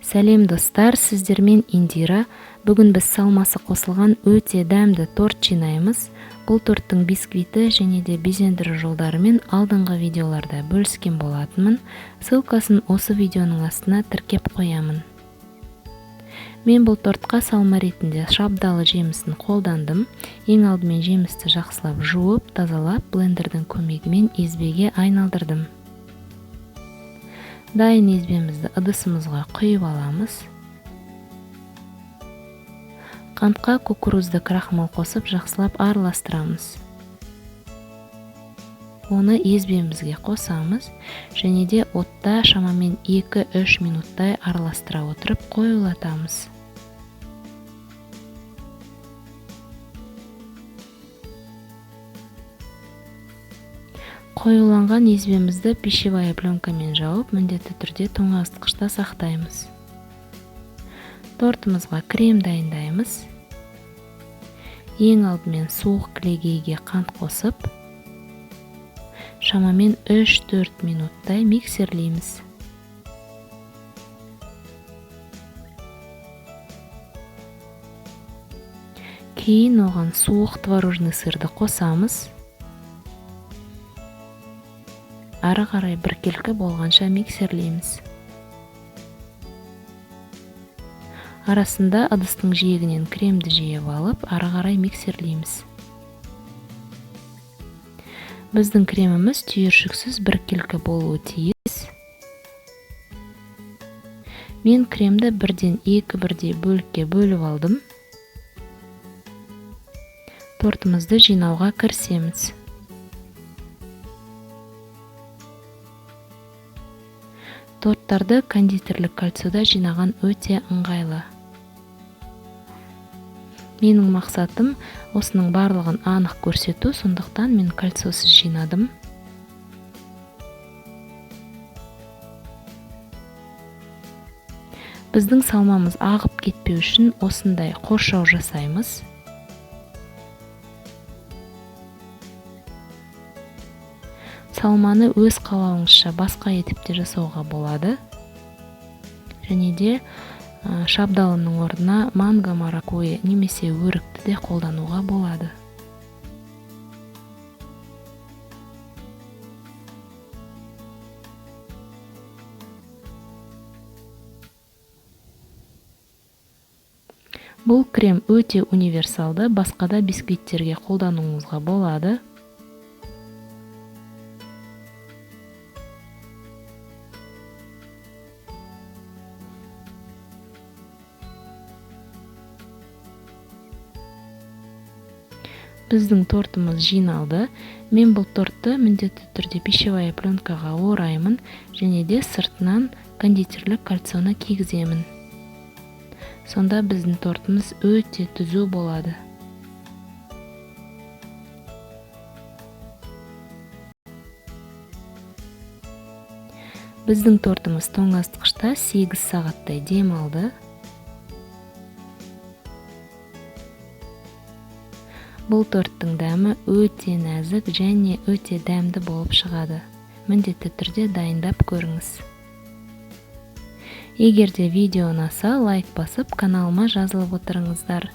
Сәлем достар, сіздермен Индира. Бүгін біз салмасы қосылған өте дәмді торт жинаймыз. Бұл торттың бисквиті және де безендіру жолдарымен алдыңғы видеоларда бөліскен болатынмын. Ссылкасын осы видеоның астына тіркеп қоямын. Мен бұл тортқа салма ретінде шабдалы жемісін қолдандым. Ең алдымен жемісті жақсылап жуып, тазалап, блендердің көмегімен езбеге айналдырдым. Дайын езбемізді ыдысымызға құйып аламыз. Қантқа кукурузды крахмал қосып жақсылап араластырамыз. Оны езбемізге қосамыз және де отта шамамен 2-3 минуттай араластыра отырып қоюлатамыз. Қоюланған езбемізді пищевая пленкамен жауып, міндетті түрде тоңазытқышта сақтаймыз. Тортымызға крем дайындаймыз. Ең алдымен суық кілегейге қант қосып, шамамен 3-4 минуттай миксерлейміз. Кейін оған суық творожный сырды қосамыз. Ары қарай біркелкі болғанша миксерлейміз. Арасында ыдыстың жиегінен кремді жиып алып, ары қарай миксерлейміз. Біздің креміміз түйіршіксіз біркелкі болуы тиіс. Мен кремді 1-2 бірдей бөлікке бөліп алдым. Тортымызды жинауға кірісеміз. Торттарды кондитерлік кольцода жинаған өте ыңғайлы. Менің мақсатым осының барлығын анық көрсету, сондықтан мен кольцосыз жинадым. Біздің салмамыз ағып кетпеу үшін осындай қоршау жасаймыз. Салманы өз қалауыңызша басқа етіп те жасауға болады. Және де шабдалының орнына манго, маракуйя немесе өрікті де қолдануға болады. Бұл крем өте универсалды, басқада бисквиттерге қолдануыңызға болады. Біздің тортымыз жиналды. Мен бұл тортты міндетті түрде пищевая пленкаға ораймын және де сыртынан кондитерлік кольцоны кигіземін. Сонда біздің тортымыз өте түзу болады. Біздің тортымыз тоңазытқышта 8 сағаттай дем алды. Бұл торттың дәмі өте нәзік және өте дәмді болып шығады. Міндетті түрде дайындап көріңіз. Егер де видео ұнаса, лайк басып, каналыма жазылып отырыңыздар.